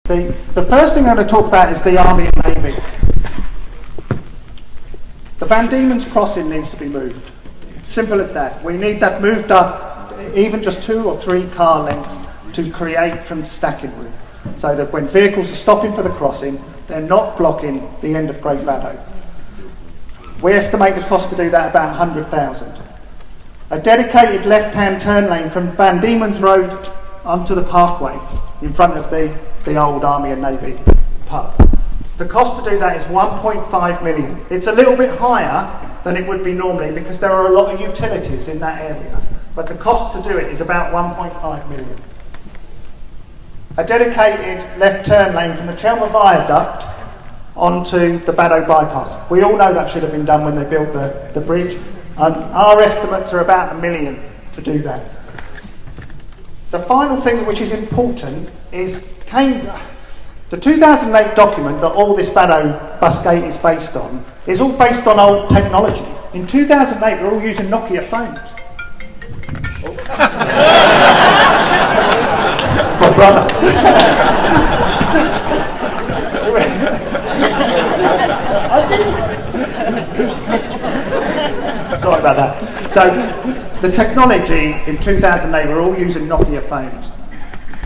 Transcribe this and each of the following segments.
The first thing I'm going to talk about is the Army and Navy. The Van Diemen's Crossing needs to be moved. Simple as that. We need that moved up, even just 2 or 3 car lengths, to create some stacking room, so that when vehicles are stopping for the crossing, they're not blocking the end of Great Baddow. We estimate the cost to do that about 100,000. A dedicated left-hand turn lane from Van Diemen's Road onto the parkway in front of the old Army and Navy pub. The cost to do that is 1.5 million. It's a little bit higher than it would be normally because there are a lot of utilities in that area, but the cost to do it is about 1.5 million. A dedicated left turn lane from the Chelmer Viaduct onto the Baddow bypass. We all know that should have been done when they built the bridge. Our estimates are about $1 million to do that. The final thing which is important is the 2008 document that all this Baddow BUSGATE is based on is all based on old technology. In 2008 we're all using Nokia phones. That's my brother. Sorry about that. So the technology in 2008 we're all using Nokia phones.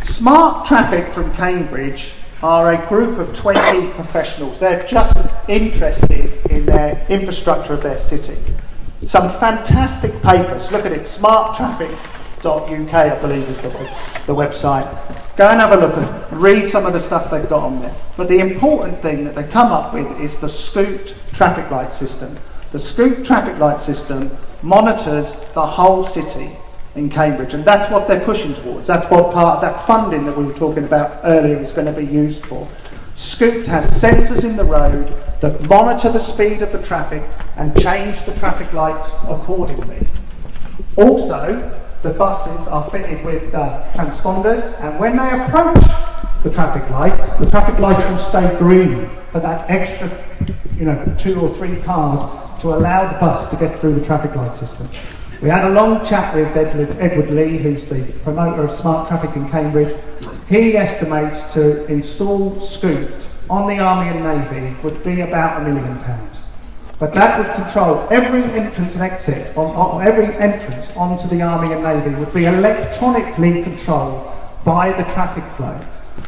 Smart Traffic from Cambridge are a group of 20 professionals. They're just interested in their infrastructure of their city. Some fantastic papers. Look at it, smarttraffic.uk, I believe is the website. Go and have a look at it. Read some of the stuff they've got on there. But the important thing that they come up with is the Scoot traffic light system. The Scoot traffic light system monitors the whole city in Cambridge, and that's what they're pushing towards. That's what part of that funding that we were talking about earlier is going to be used for. Scoot has sensors in the road that monitor the speed of the traffic and change the traffic lights accordingly. Also, the buses are fitted with transponders, and when they approach the traffic lights will stay green for that extra 2 or 3 cars to allow the bus to get through the traffic light system. We had a long chat with Edward Lee, who's the promoter of Smart Traffic in Cambridge. He estimates to install Scoot on the Army and Navy would be about £1 million. But that would control every entrance and exit, every entrance onto the Army and Navy would be electronically controlled by the traffic flow.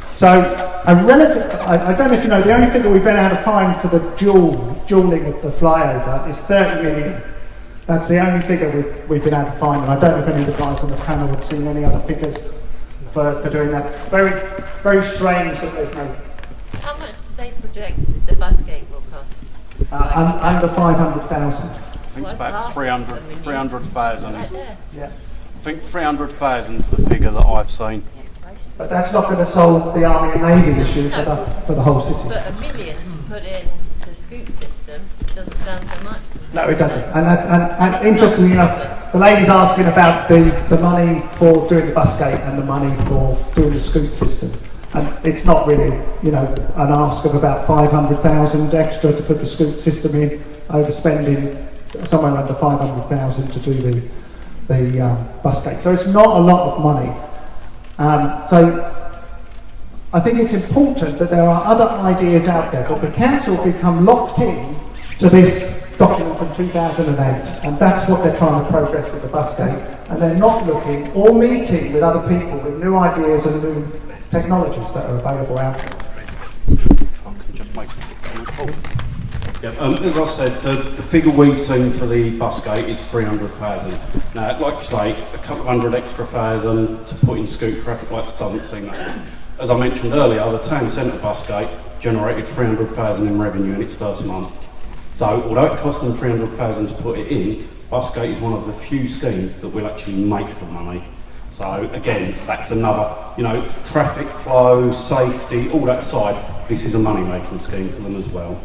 So I don't know if you know, the only figure we've been able to find for the dualling of the flyover is 30 million. That's the only figure we've been able to find, and I don't know if any of the guys on the panel have seen any other figures for doing that. Very, very strange that there's no... How much do they project the BUSGATE will cost? Under 500,000. I think it's about 300,000. Right there. Yeah. I think 300,000 is the figure that I've seen. But that's not going to solve the Army and Navy issue for the whole city. But £1 million to put in the Scoot system doesn't sound so much. No, it doesn't. And interestingly enough, the lady's asking about the money for doing the BUSGATE and the money for doing the Scoot system. And it's not really, an ask of about 500,000 extra to put the Scoot system in, overspending somewhere under 500,000 to do the BUSGATE. So it's not a lot of money. So I think it's important that there are other ideas out there, but the council have become locked in to this document from 2008, and that's what they're trying to progress with the BUSGATE, and they're not looking or meeting with other people with new ideas and new technologies that are available out there. As I said, the figure we've seen for the BUSGATE is 300,000. Now, like you say, a couple hundred extra thousand to put in Scoot traffic lights doesn't seem that much. As I mentioned earlier, the town centre BUSGATE generated 300,000 in revenue in its first month. So, although it cost them 300,000 to put it in, BUSGATE is one of the few schemes that will actually make the money. So, again, that's another, traffic flow, safety, all that side. This is a money-making scheme for them as well.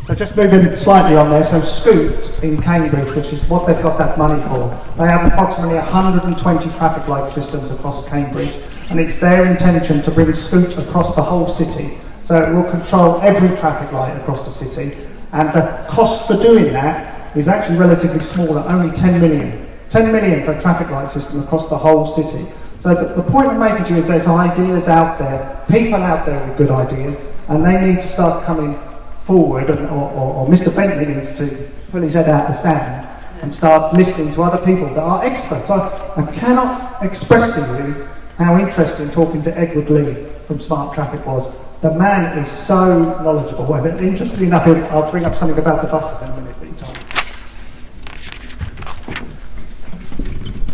So just moving slightly on there, so Scoot in Cambridge, which is what they've got that money for, they have approximately 120 traffic light systems across Cambridge, and it's their intention to bring Scoot across the whole city. So it will control every traffic light across the city, and the cost for doing that is actually relatively small at only 10 million. 10 million for a traffic light system across the whole city. So the point I'm making to you is there's ideas out there, people out there with good ideas, and they need to start coming forward, or Mr. Bentley needs to pull his head out of the sand and start listening to other people that are experts. I cannot express to you how interesting talking to Edward Lee from Smart Traffic was. The man is so knowledgeable. And interestingly enough, I'll bring up something about the buses in a minute.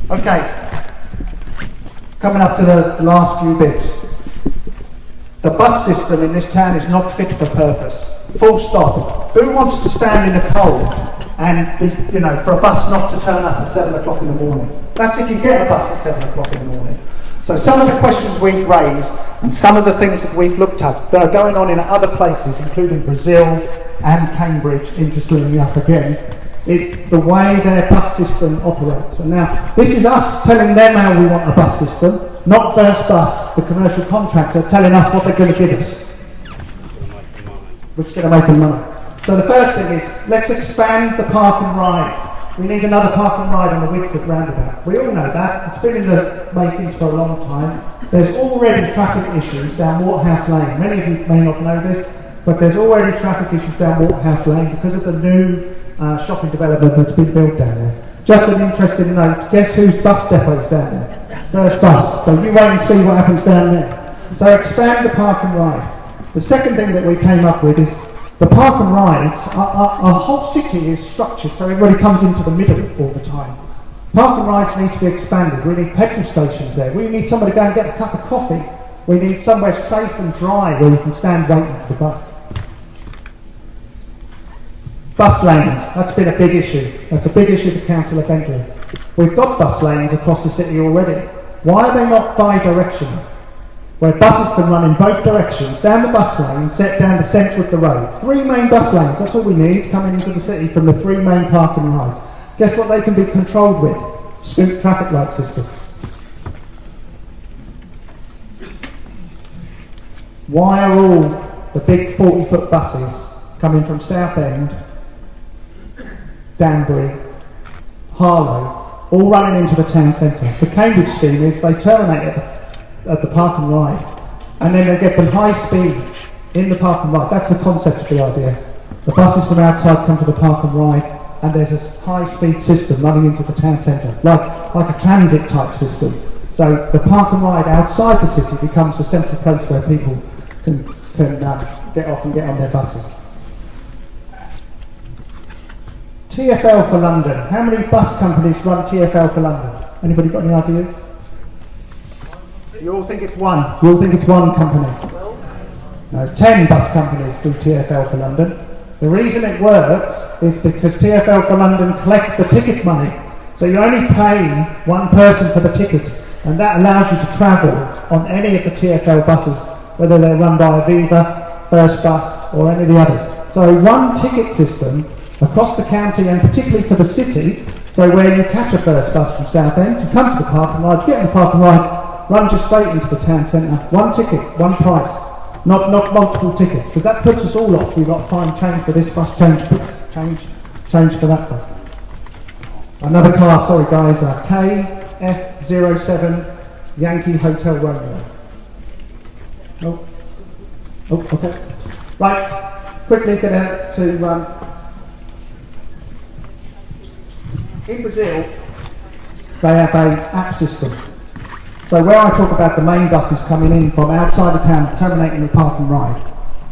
Okay, coming up to the last few bits. The bus system in this town is not fit for purpose. Full stop. Who wants to stand in the cold and, for a bus not to turn up at 7 o'clock in the morning? That's if you get a bus at 7 o'clock in the morning. So some of the questions we've raised and some of the things that we've looked at that are going on in other places, including Brazil and Cambridge, interestingly enough again, is the way their bus system operates. And now, this is us telling them how we want a bus system, not First Bus, the commercial contractor, telling us what they're going to give us. Which is going to make them money. So the first thing is, let's expand the park and ride. We need another park and ride on the Whitford roundabout. We all know that. It's been in the makings for a long time. There's already traffic issues down Waterhouse Lane. Many of you may not know this, but there's already traffic issues down Waterhouse Lane because of the new shopping development that's been built down there. Just an interesting note, guess whose bus depot is down there? First Bus. So you wait and see what happens down there. So expand the park and ride. The second thing that we came up with is the park and rides. Our whole city is structured so everybody comes into the middle all the time. Park and rides need to be expanded. We need petrol stations there. We need somebody to go and get a cup of coffee. We need somewhere safe and dry where you can stand waiting for the bus. Bus lanes, that's been a big issue. That's a big issue for Councillor Bentley. We've got bus lanes across the city already. Why are they not bi-directional? Where buses can run in both directions, down the bus lane, set down the centre of the road. 3 main bus lanes, that's all we need coming into the city from the 3 main park and rides. Guess what they can be controlled with? Scoot traffic light systems. Why are all the big 40-foot buses coming from Southend, Danbury, Harlow, all running into the town centre? The Cambridge scheme is they terminate at the park and ride, and then they get them high speed in the park and ride. That's the concept of the idea. The buses from outside come to the park and ride, and there's a high speed system running into the town centre, like a transit type system. So the park and ride outside the city becomes the central place where people can get off and get on their buses. TfL for London. How many bus companies run TfL for London? Anybody got any ideas? You all think it's one. You all think it's one company. No, 10 bus companies do TfL for London. The reason it works is because TfL for London collect the ticket money. So you're only paying one person for the ticket, and that allows you to travel on any of the TfL buses, whether they're run by Aviva, First Bus, or any of the others. So one ticket system across the county, and particularly for the city, so where you catch a First Bus from Southend, you come to the park and ride, get in the park and ride, run just straight into the town centre. One ticket, one price. Not multiple tickets, because that puts us all off. We've got to find change for this bus, change for that bus. Another car, sorry guys, KF07 Yankee Hotel Romeo. Oh, okay. Right, quickly get to in Brazil, they have an app system. So where I talk about the main buses coming in from outside the town, terminating the park and ride,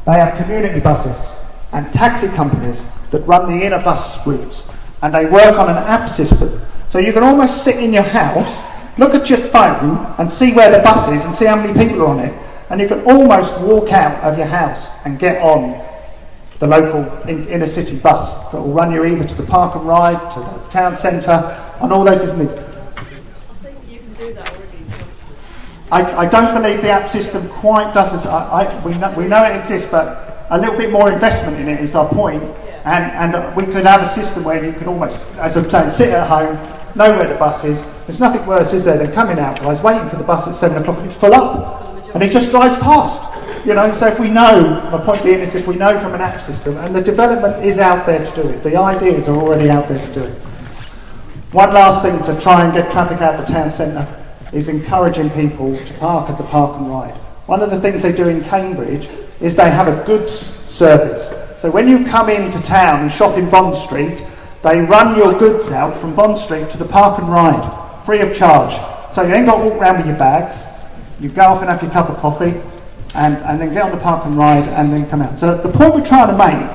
they have community buses and taxi companies that run the inner bus routes, and they work on an app system. So you can almost sit in your house, look at your phone and see where the bus is and see how many people are on it, and you can almost walk out of your house and get on the local inner city bus that will run you either to the park and ride, to the town centre, and all those different things. I think you can do that already. I don't believe the app system quite does this. We know it exists, but a little bit more investment in it is our point. And we could have a system where you could almost, as I'm saying, sit at home, know where the bus is. There's nothing worse, is there, than coming out, guys, waiting for the bus at 7 o'clock and it's full up. And it just drives past. So if we know, my point being is if we know from an app system, and the development is out there to do it, the ideas are already out there to do it. One last thing to try and get traffic out of the town centre. is encouraging people to park at the park and ride. One of the things they do in Cambridge is they have a goods service. So when you come into town and shop in Bond Street, they run your goods out from Bond Street to the park and ride, free of charge. So you ain't got to walk around with your bags. You go off and have your cup of coffee, and then get on the park and ride, and then come out. So the point we're trying to make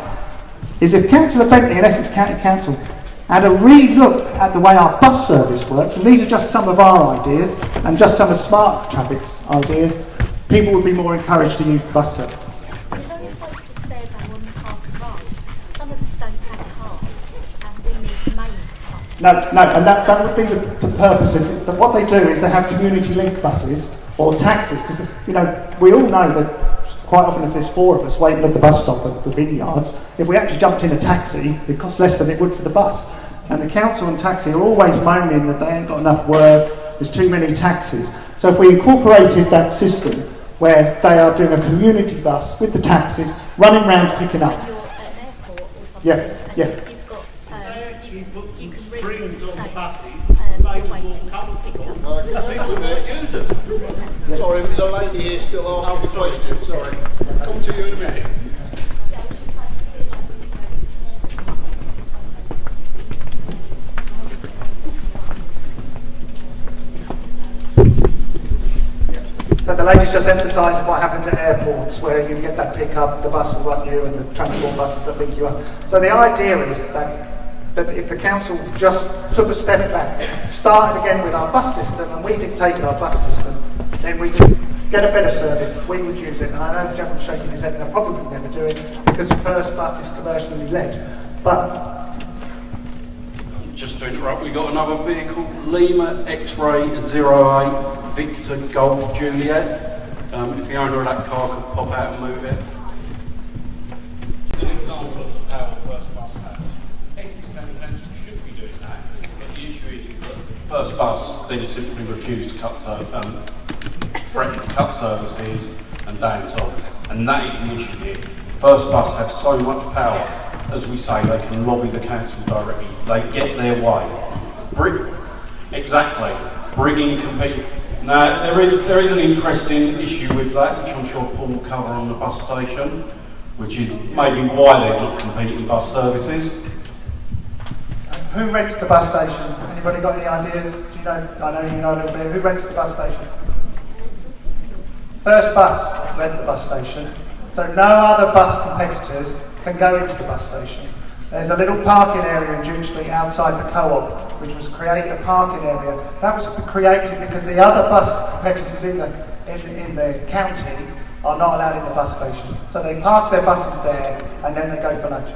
is if Councillor Bentley and Essex County Council had a re-look at the way our bus service works, and these are just some of our ideas, and just some of Smart Traffic's ideas, people would be more encouraged to use the bus service. There's only quite a spare though on the park and ride. Some of us don't have cars, and we need main buses. No, and that would be the purpose of it. What they do is they have community link buses or taxis, because we all know that quite often if there's four of us waiting at the bus stop at the vineyards, if we actually jumped in a taxi, it costs less than it would for the bus. And the council and taxi are always moaning that they ain't got enough work, there's too many taxis. So if we incorporated that system where they are doing a community bus with the taxis, running around picking up. You're at an airport or something, Yeah. you've got, you can ring and say, you're waiting to be picked up. People might use it. Sorry, there's a lady here still asking the question. Sorry. I'll come to you in a minute. So the lady's just emphasising what happens at airports, where you get that pickup, the bus will run you, and the transport buses that link you up. So the idea is that if the council just took a step back, started again with our bus system, and we dictated our bus system, then we could get a better service, we would use it. And I know the gentleman's shaking his head, and they'll probably never do it, because the first bus is commercially led. But just to interrupt, we've got another vehicle, Lima X-Ray 08 Victor Golf Juliet. If the owner of that car could pop out and move it. It's an example of the power the first bus has. Essex County Council should be doing that, but the issue is that the first bus then simply refused to threaten to cut services and down-toll. And that is the issue here. First bus have so much power, as we say, they can lobby the council directly. They get their way. Bringing competing. Now, there is an interesting issue with that, which I'm sure Paul will cover on the bus station, which is maybe why there's not competing bus services. who rents the bus station? Anybody got any ideas? Do you know? I know you know a little bit. Who rents the bus station? First Bus rent the bus station. So no other bus competitors can go into the bus station. There's a little parking area in June Street outside the co-op, which was created a parking area. That was created because the other bus competitors in the county are not allowed in the bus station. So they park their buses there and then they go for lunch.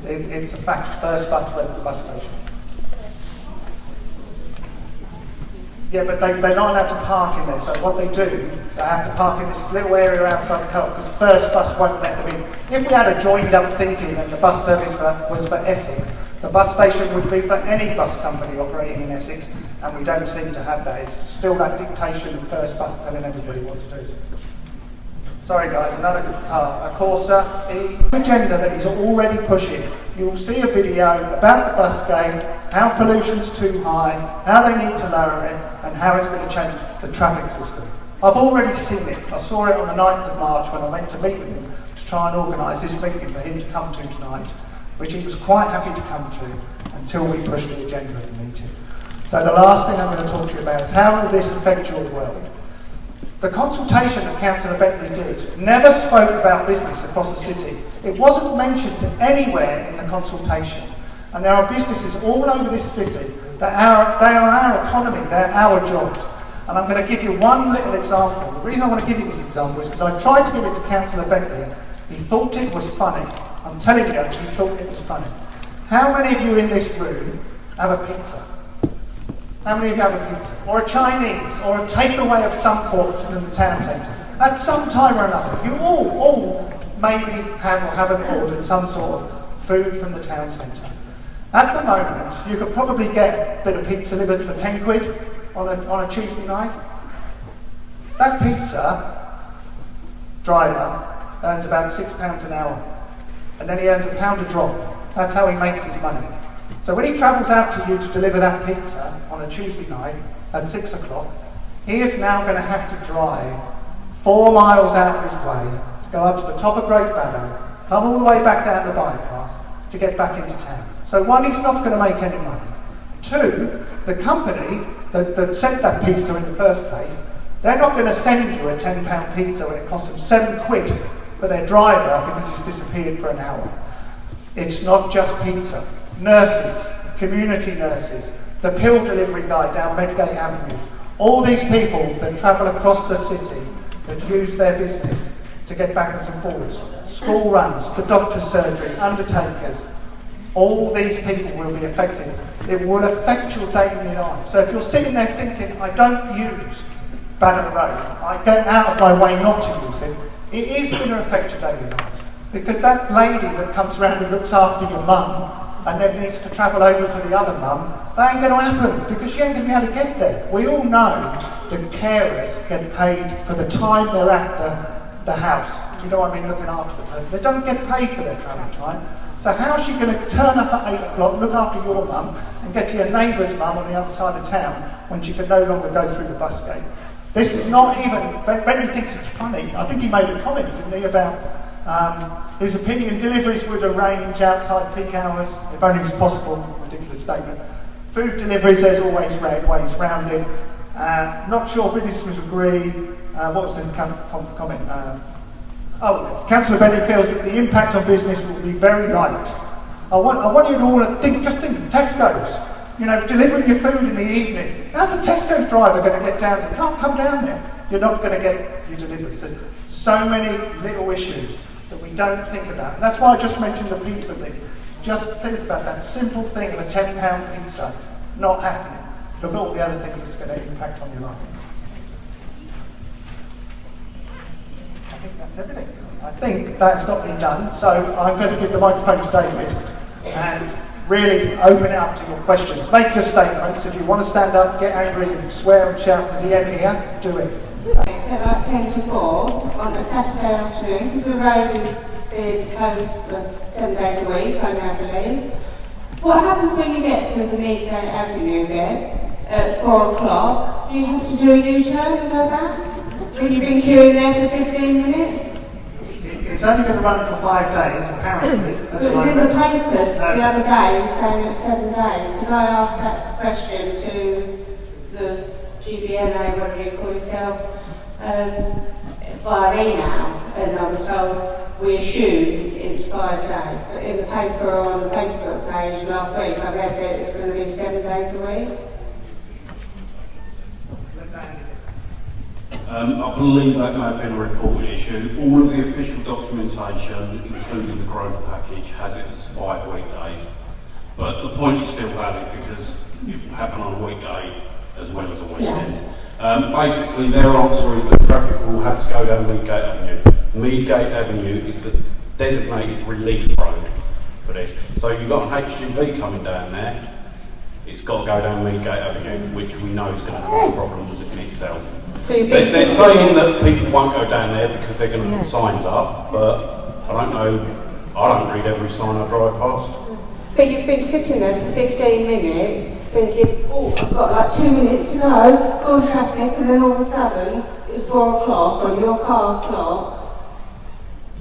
It's a fact. First Bus rent the bus station. Yeah, but they're not allowed to park in there. So what they do, they have to park in this little area outside the co-op because First Bus won't let them in. If we had a joined up thinking and the bus service was for Essex, the bus station would be for any bus company operating in Essex, and we don't seem to have that. It's still that dictation of First Bus telling everybody what to do. Sorry guys, another car, a Corsa E. Agenda that he's already pushing. You will see a video about the bus gate, how pollution's too high, how they need to lower it, and how it's going to change the traffic system. I've already seen it. I saw it on the 9th of March when I went to meet with him to try and organise this meeting for him to come to tonight, which he was quite happy to come to until we pushed the agenda of the meeting. So the last thing I'm going to talk to you about is how will this affect your world? The consultation that Councillor Bentley did never spoke about business across the city. It wasn't mentioned anywhere in the consultation. And there are businesses all over this city that they are our economy, they're our jobs. And I'm going to give you one little example. The reason I want to give you this example is because I tried to give it to Councillor Bentley. He thought it was funny. I'm telling you, he thought it was funny. How many of you in this room have a pizza? How many of you have a pizza? Or a Chinese, or a takeaway of some form from the town centre? At some time or another, you all maybe have or haven't ordered some sort of food from the town centre. At the moment, you could probably get a bit of pizza delivered for 10 quid on a Tuesday night. That pizza driver earns about £6 an hour. And then he earns £1 a drop. That's how he makes his money. So when he travels out to you to deliver that pizza on a Tuesday night at 6 o'clock, He is now going to have to drive 4 miles out of his way to go up to the top of Great Baddow, come all the way back down the bypass to get back into town. So one, he's not going to make any money. Two, the company that sent that pizza in the first place, they're not going to send you a £10 pizza when it costs them £7 for their driver because he's disappeared for an hour. It's not just pizza. Nurses, community nurses, the pill delivery guy down Medgate Avenue, all these people that travel across the city that use their business to get backwards and forwards, school runs, the doctor's surgery, undertakers, all these people will be affected. It will affect your daily life. So if you're sitting there thinking, I don't use Baddow Road, I go out of my way not to use it, it is going to affect your daily lives. Because that lady that comes round and looks after your mum and then needs to travel over to the other mum, that ain't going to happen because she ain't going to be able to get there. We all know that carers get paid for the time they're at the house. Do you know what I mean? Looking after the person. They don't get paid for their travel time. So how is she going to turn up at 8 o'clock, look after your mum, and get to your neighbour's mum on the other side of town when she can no longer go through the bus gate? This is not even, Benny thinks it's funny. I think he made a comment, didn't he, about his opinion deliveries would arrange outside peak hours, if only it was possible, ridiculous statement. Food deliveries, there's always ways round it. Not sure business would agree. What was the comment? Councillor Bennett feels that the impact on business will be very light. I want you to all just think Tesco's. You know, delivering your food in the evening. How's a Tesco's driver going to get down there? You can't come down there. You're not going to get your deliveries. There's so many little issues that we don't think about. And that's why I just mentioned the pizza thing. Just think about that simple thing of a £10 pizza not happening. Look at all the other things it's going to impact on your life. I think that's everything. I think that's got to be done. So I'm going to give the microphone to David and really open it up to your questions. Make your statements. If you want to stand up, get angry and swear and shout because he ain't here, do it. At like 10 to 4 on a Saturday afternoon, because the road is being closed for 7 days a week, I now believe. What happens when you get to the Beehive Avenue bit at 4 o'clock? Do you have to do a U-turn and go back? When you've been queuing there for 15 minutes? It's only going to run for 5 days, apparently. It was in the papers the other day saying it's 7 days, because I asked that question to the GBNA, whatever you call yourself, via email, and I was told we assume it's 5 days. But in the paper or on the Facebook page last week, I read that it's going to be 7 days a week. I believe that may have been a reported issue. All of the official documentation, including the growth package, has it as 5 weekdays. But the point is still valid because it will happen on a weekday as well as a weekend. Yeah. Basically, their answer is that traffic will have to go down Meadgate Avenue. Meadgate Avenue is the designated relief road for this. So you've got an HGV coming down there, it's got to go down Meadgate Avenue, which we know is going to cause problems in itself. So they're saying that people won't go down there because they're going to put signs up, but I don't know, I don't read every sign I drive past. But you've been sitting there for 15 minutes thinking, oh, I've got like 2 minutes to go on traffic, and then all of a sudden it's 4 o'clock on your car clock.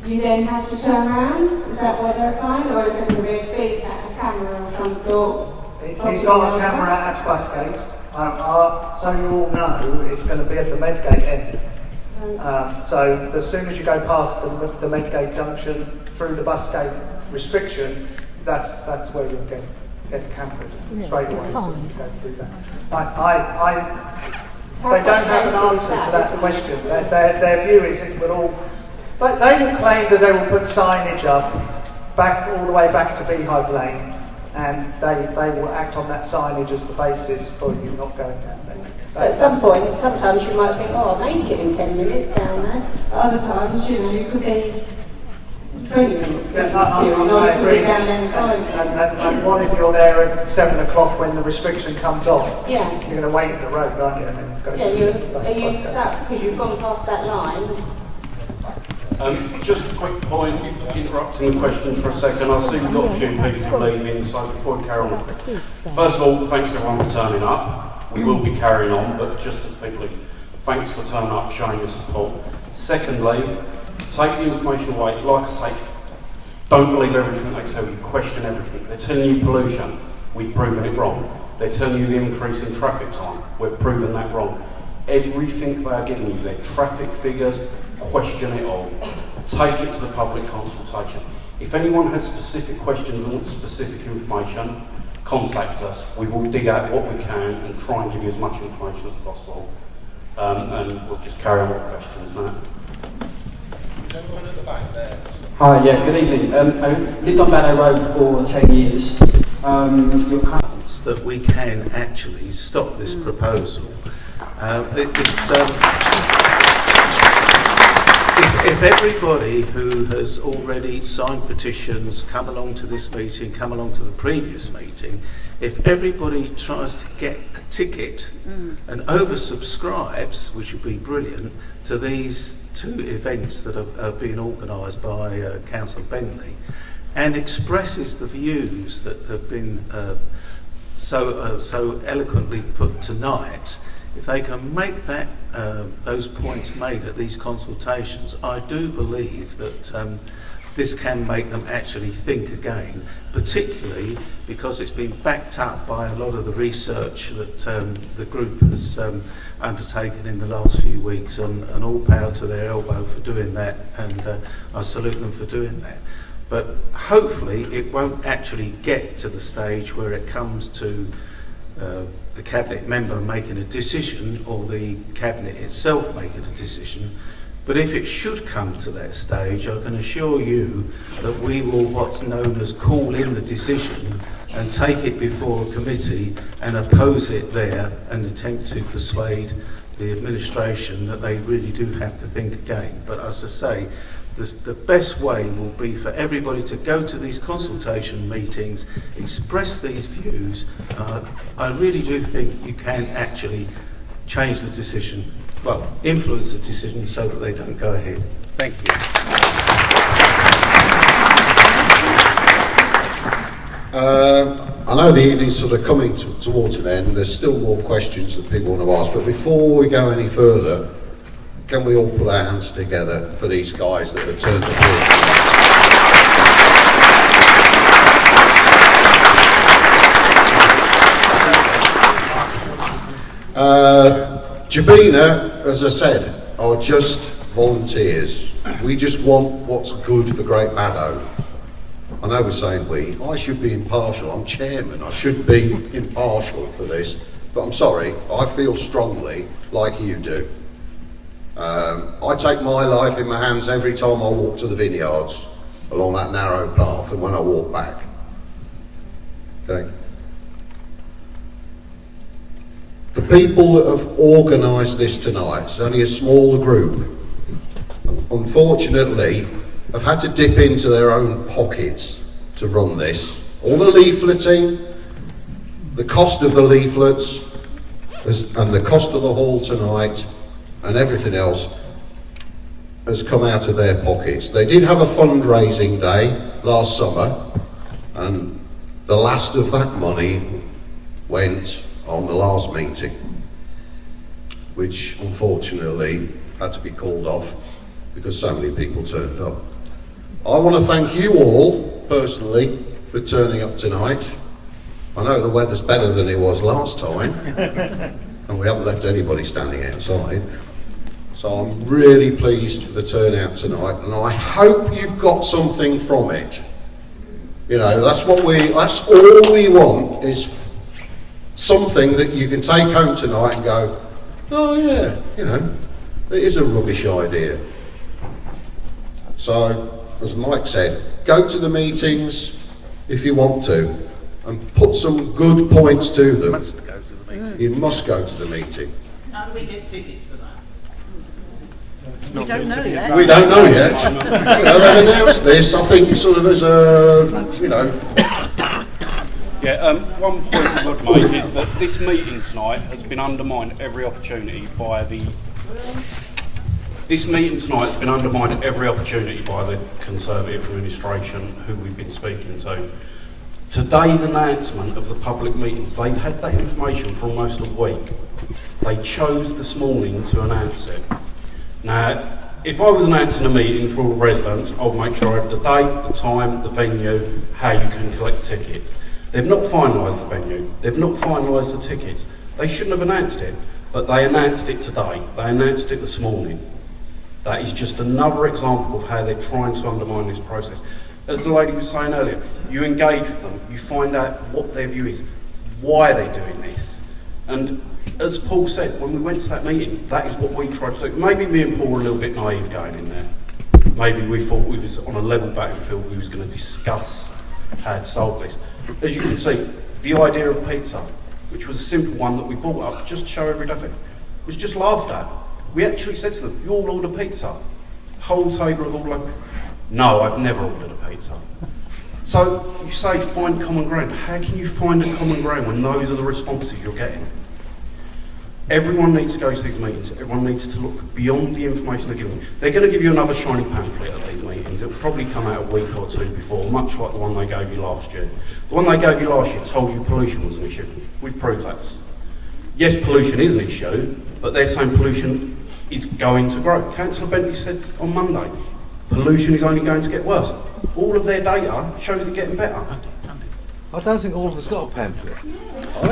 You then have to turn around? Is that what they're applying, or is there going to be a speed camera of some sort? He's got a camera at BUSGATE. So you all know it's going to be at the Medgate end. So as soon as you go past the Medgate junction through the BUSGATE restriction, that's where you'll get campered straight away. So you go through that. They don't have an answer to that question. Their view is it will all. But they will claim that they will put signage up back all the way back to Beehive Lane, and they will act on that signage as the basis for you not going down there. But at some point, sometimes you might think, oh, I'll make it in 10 minutes down there. But other times, you know, you could be 20 minutes. Yeah, I agree. And what if you're there at 7 o'clock when the restriction comes off? Yeah. You're going to wait at the road, aren't you? And then go are you stuck because you've gone past that line? Just a quick point, interrupting the questions for a second. I see we've got a few people leaving, so before we carry on. First of all, thanks everyone for turning up. We will be carrying on, but just as people leave. Thanks for turning up, showing your support. Secondly, take the information away. Like I say, don't believe everything they tell you, question everything. They're telling you pollution, we've proven it wrong. They're telling you the increase in traffic time, we've proven that wrong. Everything they are giving you, their traffic figures, question it all. Take it to the public consultation. If anyone has specific questions and wants specific information, contact us. We will dig out what we can and try and give you as much information as possible. And we'll just carry on with questions now. Gentleman at the back there. Hi, yeah, good evening. I've lived on Baddow Road for 10 years. Your that we can actually stop this proposal. If everybody who has already signed petitions, come along to this meeting, come along to the previous meeting, if everybody tries to get a ticket and oversubscribes, which would be brilliant, to these two events that are being organised by Councillor Bentley, and expresses the views that have been so eloquently put tonight, if they can make that those points made at these consultations, I do believe that this can make them actually think again, particularly because it's been backed up by a lot of the research that the group has undertaken in the last few weeks, and all power to their elbow for doing that, and I salute them for doing that. But hopefully it won't actually get to the stage where it comes to the Cabinet member making a decision or the Cabinet itself making a decision. But if it should come to that stage, I can assure you that we will, what's known as, call in the decision and take it before a committee and oppose it there and attempt to persuade the administration that they really do have to think again. But as I say, the best way will be for everybody to go to these consultation meetings, express these views. I really do think you can actually change the decision, well, influence the decision so that they don't go ahead. Thank you. I know the evening's sort of coming towards an end. There's still more questions that people want to ask, but before we go any further, can we all put our hands together for these guys that have turned the Jabina, as I said, are just volunteers. We just want what's good for Great Baddow. I know we're saying we. I should be impartial. I'm chairman. I should be impartial for this. But I'm sorry, I feel strongly like you do. I take my life in my hands every time I walk to the vineyards along that narrow path and when I walk back. Okay. The people that have organised this tonight, it's only a smaller group, unfortunately have had to dip into their own pockets to run this. All the leafleting, the cost of the leaflets and the cost of the hall tonight and everything else has come out of their pockets. They did have a fundraising day last summer, and the last of that money went on the last meeting, which unfortunately had to be called off because so many people turned up. I want to thank you all personally for turning up tonight. I know the weather's better than it was last time and we haven't left anybody standing outside. So I'm really pleased for the turnout tonight, and I hope you've got something from it. You know, that's all we want, is something that you can take home tonight and go, oh yeah, you know, it is a rubbish idea. So, as Mike said, go to the meetings if you want to, and put some good points to them. You must go to the meeting. You must go to the meeting. How do we get tickets for that? We don't know yet. We don't know yet. You know, they've announced this, I think, sort of as a, you know. Yeah, one point I would make is that this meeting tonight has been undermined every opportunity by the... This meeting tonight has been undermined every opportunity by the Conservative administration who we've been speaking to. Today's announcement of the public meetings, they've had that information for almost a week. They chose this morning to announce it. Now, if I was announcing a meeting for all residents, I'd make sure I had the date, the time, the venue, how you can collect tickets. They've not finalised the venue, they've not finalised the tickets. They shouldn't have announced it, but they announced it today. They announced it this morning. That is just another example of how they're trying to undermine this process. As the lady was saying earlier, you engage with them, you find out what their view is, why they're doing this. And as Paul said, when we went to that meeting, that is what we tried to do. Maybe me and Paul were a little bit naive going in there. Maybe we thought we was on a level battlefield, we was going to discuss how to solve this. As you can see, the idea of pizza, which was a simple one that we brought up just to show everyday thing, was just laughed at. We actually said to them, you all order pizza. Whole table of all like, no, I've never ordered a pizza. So you say find common ground. How can you find a common ground when those are the responses you're getting? Everyone needs to go to these meetings. Everyone needs to look beyond the information they're giving you. They're going to give you another shiny pamphlet at these meetings. It will probably come out a week or two before, much like the one they gave you last year. The one they gave you last year told you pollution was an issue. We've proved that. Yes, pollution is an issue, but they're saying pollution is going to grow. Councillor Bentley said on Monday, pollution is only going to get worse. All of their data shows it getting better. I don't think all of us got a pamphlet.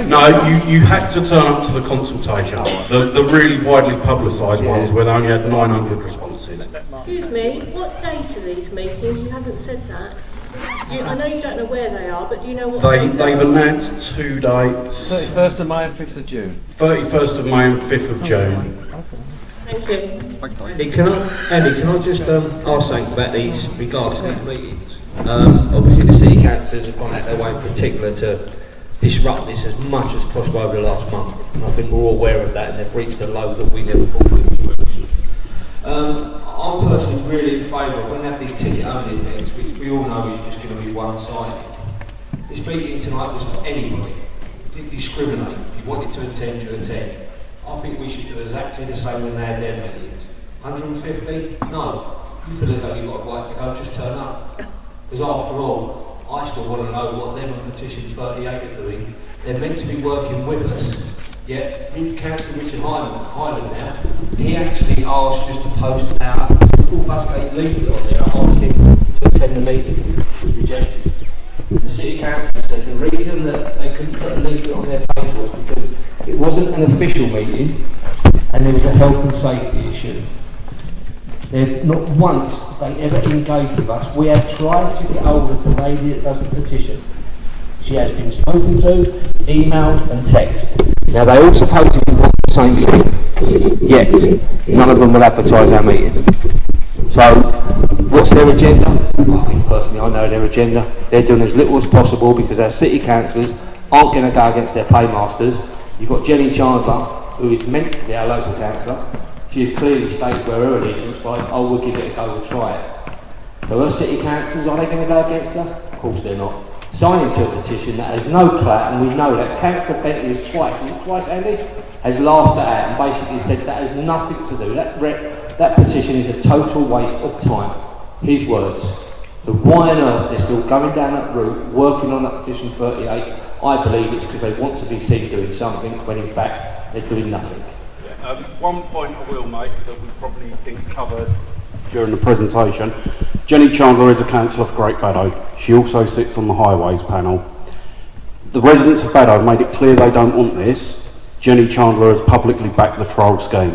No, you had to turn up to the consultation, the really widely publicised ones where they only had 900 responses. Excuse me, what date are these meetings? You haven't said that. I know you don't know where they are, but do you know what they've announced 2 dates. 31st of May and 5th of June. 31st of May and 5th of June. Thank you. Andy, can I just ask something about these, regards to these meetings? Obviously the City Councillors have gone out their way in particular to disrupt this as much as possible over the last month, and I think we're all aware of that, and they've reached a low that we never thought we would reach. I'm personally really in favour of when we have these ticket-only events, which we all know is just going to be one-sided. This meeting tonight was for anybody. It didn't discriminate. If you wanted to attend, you attend. I think we should do exactly the same when they had their meetings. 150? No. You feel as though you've got a right to go, just turn up. Because after all, I still want to know what them and Petition 38 are doing. They're meant to be working with us. Yet, Councillor Richard Highland now, he actually asked just to post our typical BUSGATE leaflet on there, asked him to attend the meeting. It was rejected. The City Council said the reason that they couldn't put a leaflet on their page was because it wasn't an official meeting and there was a health and safety issue. Not once they ever engaged with us. We have tried to get hold of the lady that does the petition. She has been spoken to, emailed and texted. Now they all supposedly want the same thing, yet none of them will advertise our meeting. So, what's their agenda? I think personally I know their agenda. They're doing as little as possible because our city councillors aren't going to go against their paymasters. You've got Jenny Chandler, who is meant to be our local councillor. She has clearly stated where her allegiance lies. Oh, we'll give it a go, we'll try it. So her city councillors, are they going to go against her? Of course they're not. Signing to a petition that has no clout, and we know that Councillor Bentley has twice, Andy, has laughed at it and basically said that has nothing to do. That petition is a total waste of time. His words. So why on earth they're still going down that route, working on that petition 38? I believe it's because they want to be seen doing something, when in fact they're doing nothing. One point I will make that we probably didn't cover during the presentation. Jenny Chandler is a councillor for Great Baddow. She also sits on the Highways panel. The residents of Baddow have made it clear they don't want this. Jenny Chandler has publicly backed the trial scheme.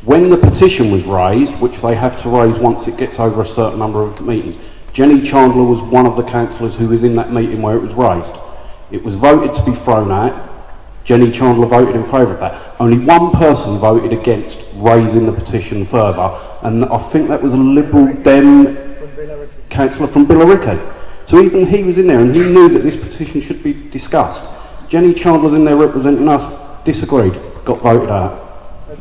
When the petition was raised, which they have to raise once it gets over a certain number of meetings, Jenny Chandler was one of the councillors who was in that meeting where it was raised. It was voted to be thrown out. Jenny Chandler voted in favour of that. Only one person voted against raising the petition further, and I think that was a Liberal Dem councillor from Billericay. So even he was in there and he knew that this petition should be discussed. Jenny Chandler's in there representing us, disagreed, got voted out.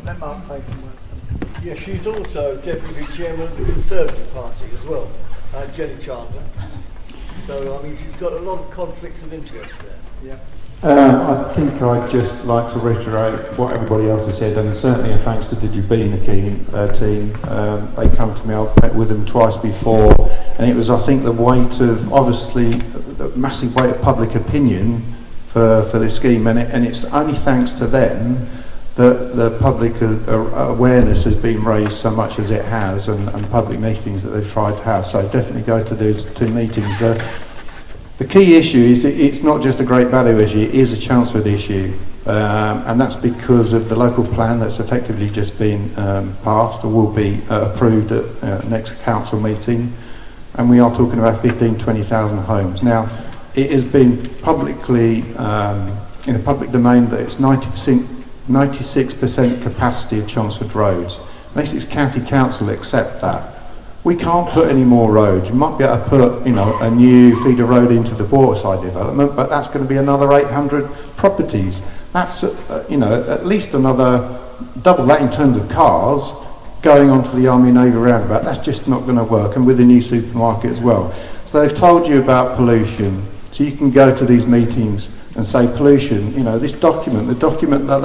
Let Mark say some words. Yeah, she's also Deputy Chairman of the Conservative Party as well, Jenny Chandler. So, I mean, she's got a lot of conflicts of interest there. Yeah. I think I'd just like to reiterate what everybody else has said, and certainly a thanks to the Dubina team. They come to me, I've met with them twice before, and it was, I think, the weight of, obviously, the massive weight of public opinion for this scheme, and it's only thanks to them the public awareness has been raised so much as it has, and public meetings that they've tried to have. So definitely go to those 2 meetings. The key issue is it's not just a Great Baddow issue, it is a Chelmsford issue. And that's because of the local plan that's effectively just been passed or will be approved at next council meeting. And we are talking about 20,000 homes. Now, it has been publicly, in a public domain, that it's 96% capacity of Chelmsford roads. And Essex County Council accept that. We can't put any more roads. You might be able to put, a new feeder road into the waterside development, but that's going to be another 800 properties. That's, at least another double that in terms of cars going onto the Army Navy roundabout. That's just not going to work, and with the new supermarket as well. So they've told you about pollution, so you can go to these meetings and say pollution. This document, the document that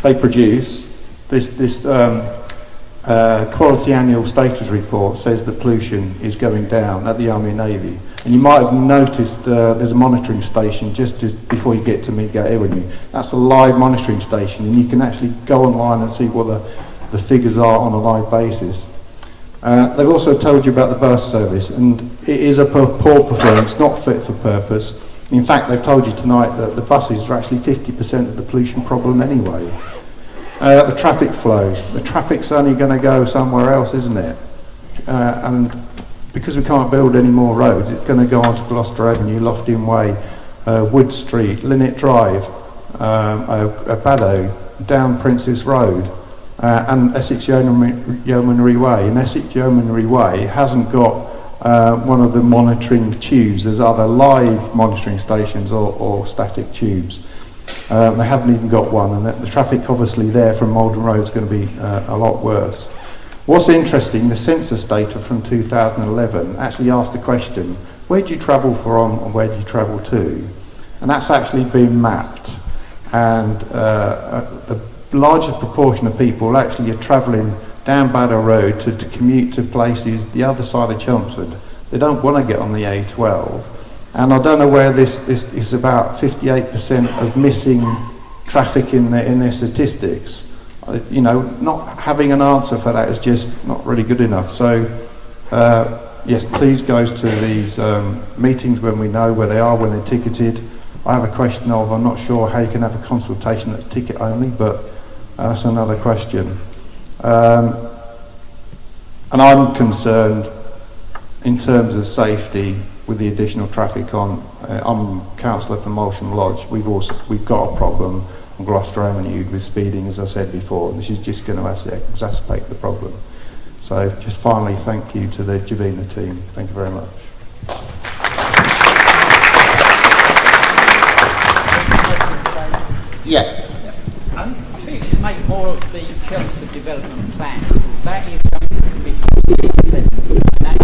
they produce, this quality annual status report says that pollution is going down at the Army and Navy. And you might have noticed there's a monitoring station just before you get to Meadgate Avenue. That's a live monitoring station, and you can actually go online and see what the figures are on a live basis. They've also told you about the bus service, and it is a poor performance, not fit for purpose. In fact, they've told you tonight that the buses are actually 50% of the pollution problem anyway. The traffic flow. The traffic's only going to go somewhere else, isn't it? And because we can't build any more roads, it's going to go on to Gloucester Avenue, Lofting Way, Wood Street, Linnet Drive, Baddow, down Princess Road, and Essex Yeomanry Way. And Essex Yeomanry Way hasn't got one of the monitoring tubes. There's either live monitoring stations or static tubes. They haven't even got one, and the traffic obviously there from Malden Road is going to be a lot worse. What's interesting, the census data from 2011 actually asked the question, where do you travel from and where do you travel to? And that's actually been mapped, and the largest proportion of people actually are travelling down Baddow Road to commute to places the other side of Chelmsford. They don't want to get on the A12. And I don't know where this is about 58% of missing traffic in their statistics. Not having an answer for that is just not really good enough. So, yes, please go to these meetings when we know where they are, when they're ticketed. I have a question I'm not sure how you can have a consultation that's ticket only, but that's another question. And I'm concerned in terms of safety with the additional traffic on. I'm councillor for Molsham Lodge. We've got a problem on Gloucester Avenue with speeding, as I said before. This is just going to exacerbate the problem. So just finally, thank you to the Javina team. Thank you very much. Yes. I think you should make more of the Chelmsford development plan. That is going to be and that